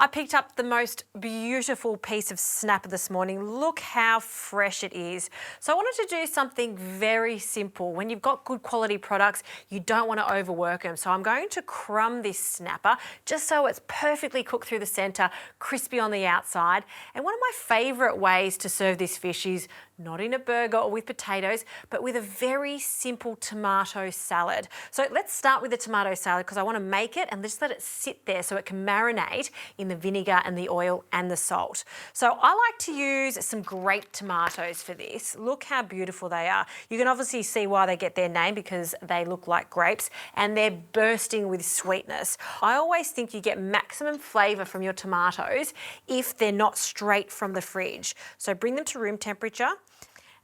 I picked up the most beautiful piece of snapper this morning. Look how fresh it is. So I wanted to do something very simple. When you've got good quality products, you don't want to overwork them. So I'm going to crumb this snapper just so it's perfectly cooked through the center, crispy on the outside. And one of my favorite ways to serve this fish is not in a burger or with potatoes, but with a very simple tomato salad. So let's start with the tomato salad because I want to make it and just let it sit there so it can marinate in the vinegar and the oil and the salt. So I like to use some grape tomatoes for this. Look how beautiful they are. You can obviously see why they get their name because they look like grapes and they're bursting with sweetness. I always think you get maximum flavour from your tomatoes if they're not straight from the fridge. So bring them to room temperature.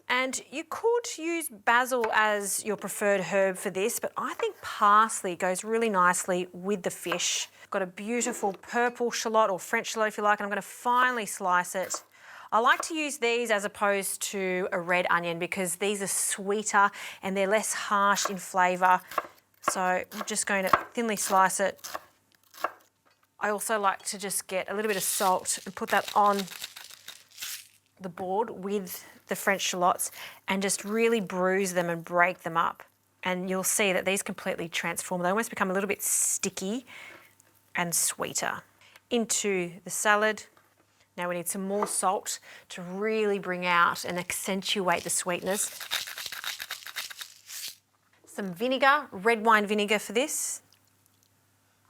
And you could use basil as your preferred herb for this, but I think parsley goes really nicely with the fish. Got a beautiful purple shallot or French shallot if you like, and I'm going to finely slice it. I like to use these as opposed to a red onion because these are sweeter and they're less harsh in flavour. So I'm just going to thinly slice it. I also like to just get a little bit of salt and put that on the board with the French shallots and just really bruise them and break them up. And you'll see that these completely transform. They almost become a little bit sticky and sweeter. Into the salad. Now we need some more salt to really bring out and accentuate the sweetness. Some vinegar, red wine vinegar for this.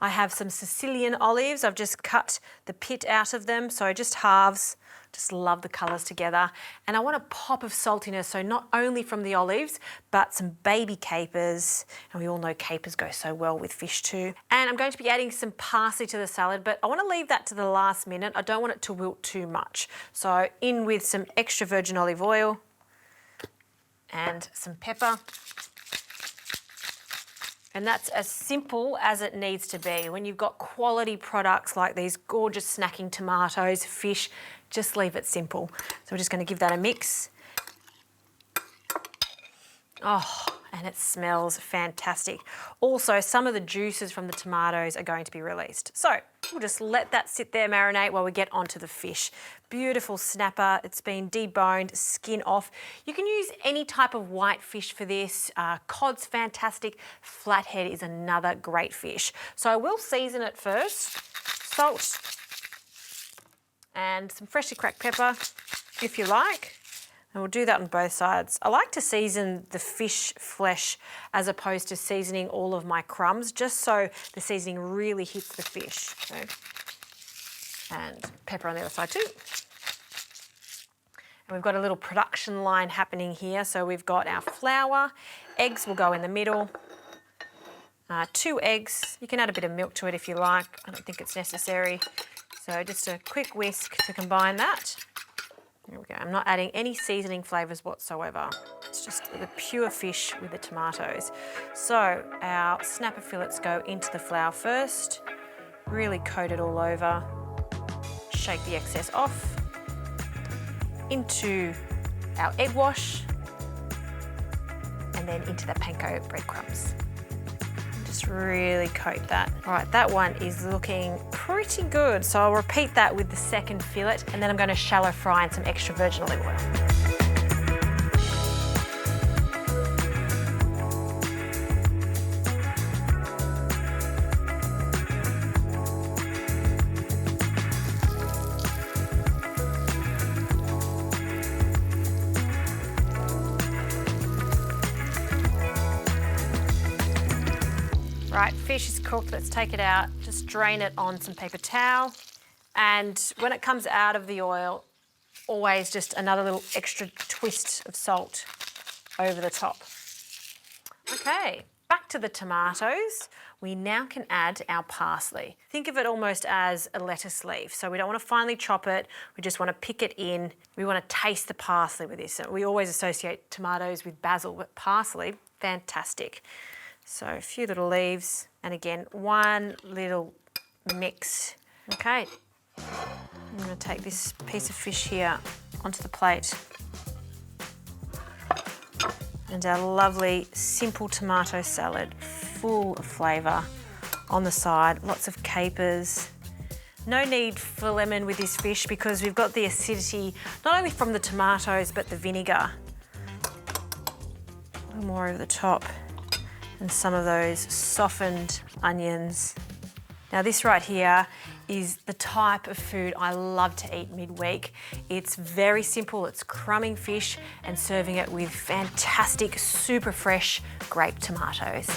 I have some Sicilian olives. I've just cut the pit out of them, so just halves. Just love the colours together. And I want a pop of saltiness, so not only from the olives, but some baby capers. And we all know capers go so well with fish too. And I'm going to be adding some parsley to the salad, but I want to leave that to the last minute. I don't want it to wilt too much. So in with some extra virgin olive oil and some pepper. And that's as simple as it needs to be. When you've got quality products like these gorgeous snacking tomatoes, fish, just leave it simple. So we're just going to give that a mix. Oh, and it smells fantastic. Also, some of the juices from the tomatoes are going to be released. So we'll just let that sit there, marinate while we get onto the fish. Beautiful snapper. It's been deboned, skin off. You can use any type of white fish for this. Cod's fantastic. Flathead is another great fish. So I will season it first. Salt and some freshly cracked pepper, if you like. And we'll do that on both sides. I like to season the fish flesh as opposed to seasoning all of my crumbs, just so the seasoning really hits the fish. Okay. And pepper on the other side too. And we've got a little production line happening here. So we've got our flour, eggs will go in the middle. 2 eggs, you can add a bit of milk to it if you like. I don't think it's necessary. So just a quick whisk to combine that. There we go. I'm not adding any seasoning flavours whatsoever. It's just the pure fish with the tomatoes. So our snapper fillets go into the flour first. Really coat it all over. Shake the excess off. Into our egg wash. And then into the panko breadcrumbs. Just really coat that. All right, that one is looking pretty good. So I'll repeat that with the second fillet and then I'm going to shallow fry in some extra virgin olive oil. Right, fish is cooked, let's take it out. Just drain it on some paper towel. And when it comes out of the oil, always just another little extra twist of salt over the top. Okay, back to the tomatoes. We now can add our parsley. Think of it almost as a lettuce leaf. So we don't want to finely chop it, we just want to pick it in. We want to taste the parsley with this. We always associate tomatoes with basil, but parsley, fantastic. So a few little leaves, and again, one little mix. Okay, I'm going to take this piece of fish here onto the plate. And our lovely simple tomato salad, full of flavour on the side, lots of capers, No need for lemon with this fish because we've got the acidity, not only from the tomatoes, but the vinegar. A little more over the top and some of those softened onions. Now this right here is the type of food I love to eat midweek. It's very simple, it's crumbing fish and serving it with fantastic, super fresh grape tomatoes.